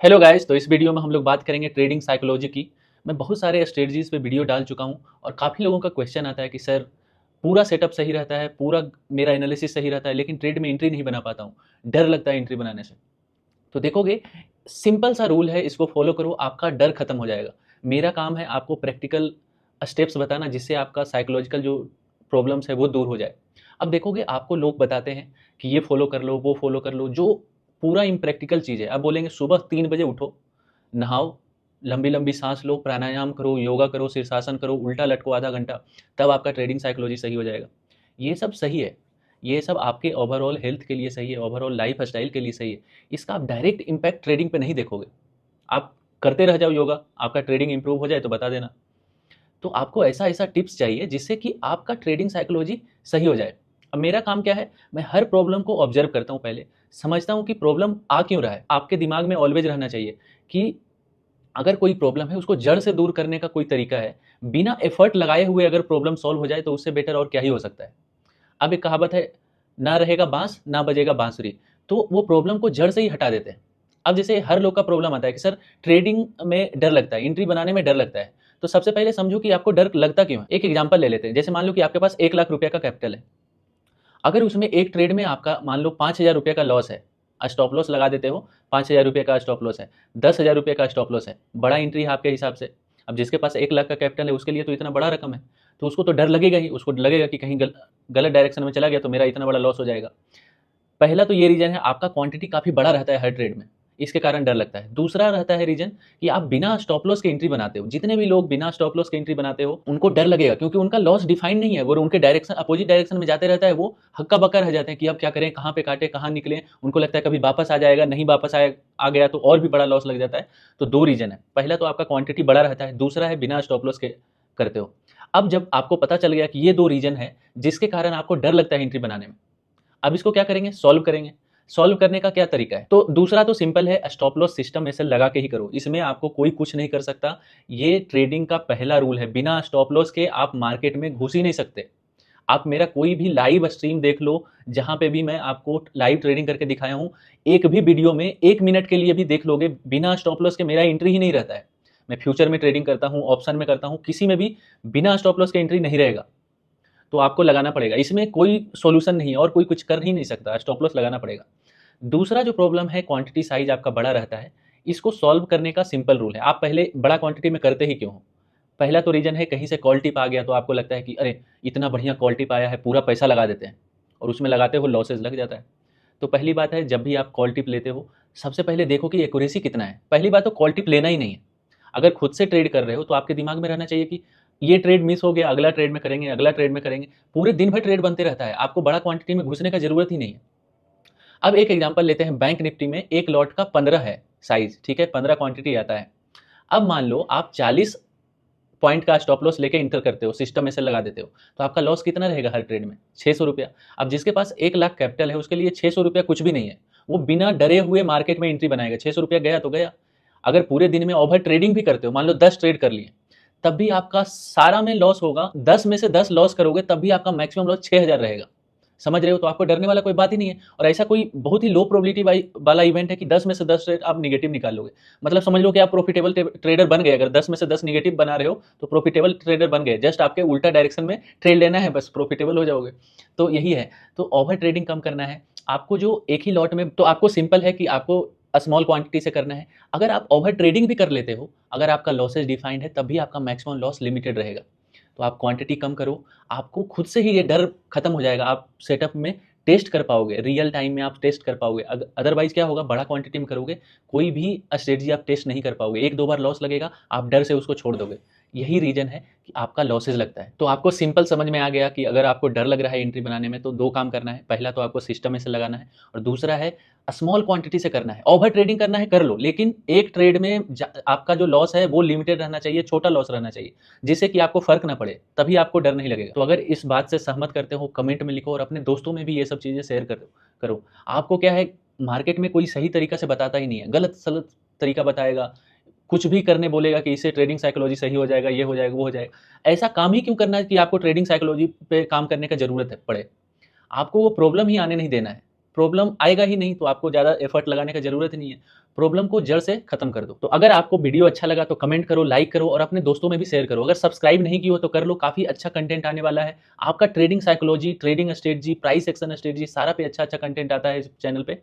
Hello guys, तो इस video में हम लोग बात करेंगे ट्रेडिंग साइकोलॉजी की। मैं बहुत सारे स्ट्रेटजीज पे वीडियो डाल चुका हूँ और काफ़ी लोगों का क्वेश्चन आता है कि सर पूरा सेटअप सही रहता है, पूरा मेरा एनालिसिस सही रहता है, लेकिन ट्रेड में एंट्री नहीं बना पाता हूँ, डर लगता है एंट्री बनाने से। तो देखोगे, सिंपल सा रूल है, इसको फॉलो करो, आपका डर खत्म हो जाएगा। मेरा काम है आपको प्रैक्टिकल स्टेप्स बताना जिससे आपका साइकोलॉजिकल जो प्रॉब्लम्स है वो दूर हो जाए। अब देखोगे, आपको लोग बताते हैं कि ये फॉलो कर लो, वो फॉलो कर लो, जो पूरा इम्प्रैक्टिकल चीज़ है। अब बोलेंगे सुबह 3 बजे उठो, नहाओ, लंबी लंबी सांस लो, प्राणायाम करो, योगा करो, शीर्षासन करो, उल्टा लटको आधा घंटा, तब आपका ट्रेडिंग साइकोलॉजी सही हो जाएगा। ये सब सही है, ये सब आपके ओवरऑल हेल्थ के लिए सही है, ओवरऑल लाइफ स्टाइल के लिए सही है। इसका आप डायरेक्ट इम्पैक्ट ट्रेडिंग पे नहीं देखोगे। आप करते रह जाओ योगा, आपका ट्रेडिंग इंप्रूव हो जाए तो बता देना। तो आपको ऐसा ऐसा टिप्स चाहिए जिससे कि आपका ट्रेडिंग साइकोलॉजी सही हो जाए। अब मेरा काम क्या है, मैं हर प्रॉब्लम को ऑब्जर्व करता हूँ, पहले समझता हूँ कि प्रॉब्लम आ क्यों रहा है। आपके दिमाग में ऑलवेज रहना चाहिए कि अगर कोई प्रॉब्लम है उसको जड़ से दूर करने का कोई तरीका है। बिना एफर्ट लगाए हुए अगर प्रॉब्लम सॉल्व हो जाए तो उससे बेटर और क्या ही हो सकता है। अब एक कहावत है, ना रहेगा बांस ना बजेगा बांसुरी। तो वो प्रॉब्लम को जड़ से ही हटा देते हैं। अब जैसे हर लोग का प्रॉब्लम आता है कि सर ट्रेडिंग में डर लगता है, एंट्री बनाने में डर लगता है। तो सबसे पहले समझो कि आपको डर लगता क्यों है। एक एग्जांपल ले लेते हैं, जैसे मान लो कि आपके पास 1 लाख रुपए का कैपिटल है। अगर उसमें एक ट्रेड में आपका मान लो 5,000 रुपये का लॉस है, स्टॉप लॉस लगा देते हो, 5,000 रुपये का स्टॉप लॉस है, 10,000 रुपये का स्टॉप लॉस है, बड़ा एंट्री है आपके हिसाब से। अब जिसके पास 1 लाख का कैपिटल है उसके लिए तो इतना बड़ा रकम है, तो उसको तो डर लगेगा ही, उसको लगेगा कि कहीं गलत डायरेक्शन में चला गया तो मेरा इतना बड़ा लॉस हो जाएगा। पहला तो ये रीजन है, आपका क्वांटिटी काफ़ी बड़ा रहता है हर ट्रेड में, इसके कारण डर लगता है। दूसरा रहता है रीजन कि आप बिना स्टॉप लॉस के एंट्री बनाते हो। जितने भी लोग बिना स्टॉप लॉस के एंट्री बनाते हो उनको डर लगेगा, क्योंकि उनका लॉस डिफाइन नहीं है, वो उनके डायरेक्शन अपोजिट डायरेक्शन में जाते रहता है। वो हक्का बक्का रह जाते हैं कि अब क्या करें, कहाँ पे काटे, कहाँ निकले। उनको लगता है कभी वापस आ जाएगा, नहीं वापस आ गया तो और भी बड़ा लॉस लग जाता है। तो दो रीजन है, पहला तो आपका क्वांटिटी बड़ा रहता है, दूसरा है बिना स्टॉप लॉस के करते हो। अब जब आपको पता चल गया कि ये दो रीजन है जिसके कारण आपको डर लगता है एंट्री बनाने में, अब इसको क्या करेंगे, सॉल्व करेंगे। सॉल्व करने का क्या तरीका है, तो दूसरा तो सिंपल है, स्टॉप लॉस सिस्टम ऐसे लगा के ही करो, इसमें आपको कोई कुछ नहीं कर सकता। ये ट्रेडिंग का पहला रूल है, बिना स्टॉप लॉस के आप मार्केट में घुस ही नहीं सकते। आप मेरा कोई भी लाइव स्ट्रीम देख लो, जहां पे भी मैं आपको लाइव ट्रेडिंग करके दिखाया हूं, एक भी वीडियो में 1 मिनट के लिए भी देख लोगे, बिना स्टॉप लॉस के मेरा एंट्री ही नहीं रहता है। मैं फ्यूचर में ट्रेडिंग करता हूं, ऑप्शन में करता हूं, किसी में भी बिना स्टॉप लॉस के एंट्री नहीं रहेगा। तो आपको लगाना पड़ेगा, इसमें कोई सॉल्यूशन नहीं है और कोई कुछ कर ही नहीं सकता, स्टॉप लॉस लगाना पड़ेगा। दूसरा जो प्रॉब्लम है, क्वांटिटी साइज आपका बड़ा रहता है। इसको सॉल्व करने का सिंपल रूल है, आप पहले बड़ा क्वांटिटी में करते ही क्यों हो। पहला तो रीजन है, कहीं से कॉल टिप आ गया तो आपको लगता है कि अरे इतना बढ़िया कॉल टिप आया है, पूरा पैसा लगा देते हैं, और उसमें लगाते हो लॉसेज लग जाता है। तो पहली बात है, जब भी आप कॉल टिप लेते हो सबसे पहले देखो कि एक्यूरेसी कितना है। पहली बात तो कॉल टिप लेना ही नहीं है। अगर खुद से ट्रेड कर रहे हो तो आपके दिमाग में रहना चाहिए कि ये ट्रेड मिस हो गया, अगला ट्रेड में करेंगे, अगला ट्रेड में करेंगे। पूरे दिन भर ट्रेड बनते रहता है, आपको बड़ा क्वांटिटी में घुसने का जरूरत ही नहीं है। अब एक एग्जांपल लेते हैं, बैंक निफ्टी में एक लॉट का 15 है साइज, ठीक है, 15 क्वांटिटी आता है। अब मान लो आप 40 पॉइंट का स्टॉप लॉस लेके इंटर करते हो, सिस्टम में से लगा देते हो, तो आपका लॉस कितना रहेगा हर ट्रेड में, 600 रुपया। अब जिसके पास 1 लाख कैपिटल है उसके लिए 600 रुपया कुछ भी नहीं है। वो बिना डरे हुए मार्केट में एंट्री बनाएगा, 600 रुपया गया तो गया। अगर पूरे दिन में ओवर ट्रेडिंग भी करते हो, मान लो 10 ट्रेड कर लिए, तब भी आपका सारा में लॉस होगा, 10 में से 10 लॉस करोगे तब भी आपका मैक्सिमम लॉस 6,000 रहेगा। समझ रहे हो, तो आपको डरने वाला कोई बात ही नहीं है। और ऐसा कोई बहुत ही लो प्रोबेबिलिटी वाला इवेंट है कि 10 में से 10 ट्रेड आप निगेटिव निकाल लोगे। मतलब समझ लो कि आप प्रॉफिटेबल ट्रेडर बन गए। अगर 10 में से 10 निगेटिव बना रहे हो तो प्रॉफिटेबल ट्रेडर बन गए, जस्ट आपके उल्टा डायरेक्शन में ट्रेड लेना है, बस प्रॉफिटेबल हो जाओगे। तो यही है, तो ओवर ट्रेडिंग कम करना है आपको। जो एक ही लॉट में, तो आपको सिंपल है कि आपको स्मॉल क्वांटिटी से करना है। अगर आप ओवर ट्रेडिंग भी कर लेते हो, अगर आपका लॉसेज डिफाइंड है, तब भी आपका मैक्सिमम लॉस लिमिटेड रहेगा। तो आप क्वांटिटी कम करो, आपको खुद से ही ये डर खत्म हो जाएगा। आप सेटअप में टेस्ट कर पाओगे, रियल टाइम में आप टेस्ट कर पाओगे। अदरवाइज क्या होगा, बड़ा क्वांटिटी में करोगे, कोई भी स्ट्रेटजी आप टेस्ट नहीं कर पाओगे, एक दो बार लॉस लगेगा, आप डर से उसको छोड़ दोगे। यही रीजन है कि आपका लॉसेज लगता है। तो आपको सिंपल समझ में आ गया कि अगर आपको डर लग रहा है एंट्री बनाने में तो दो काम करना है, पहला तो आपको सिस्टम में से लगाना है, और दूसरा है स्मॉल क्वांटिटी से करना है। ओवर ट्रेडिंग करना है कर लो, लेकिन एक ट्रेड में आपका जो लॉस है वो लिमिटेड रहना चाहिए, छोटा लॉस रहना चाहिए, जिससे कि आपको फर्क ना पड़े, तभी आपको डर नहीं लगेगा। तो अगर इस बात से सहमत करते हो कमेंट में लिखो, और अपने दोस्तों में भी ये सब चीज़ें शेयर करो। आपको क्या है, मार्केट में कोई सही तरीका से बताता ही नहीं है, गलत सलत तरीका बताएगा, कुछ भी करने बोलेगा कि इससे ट्रेडिंग साइकोलॉजी सही हो जाएगा, ये हो जाएगा, वो हो जाएगा। ऐसा काम ही क्यों करना है कि आपको ट्रेडिंग साइकोलॉजी पे काम करने का जरूरत है पड़े। आपको वो प्रॉब्लम ही आने नहीं देना है। प्रॉब्लम आएगा ही नहीं, तो आपको ज़्यादा एफर्ट लगाने का ज़रूरत नहीं है। प्रॉब्लम को जड़ से खत्म कर दो। तो अगर आपको वीडियो अच्छा लगा तो कमेंट करो, लाइक करो और अपने दोस्तों में भी शेयर करो। अगर सब्सक्राइब नहीं की हो तो कर लो, काफ़ी अच्छा कंटेंट आने वाला है। आपका trading psychology, trading strategy, price action strategy सारा पे अच्छा-अच्छा कंटेंट आता है इस चैनल पे।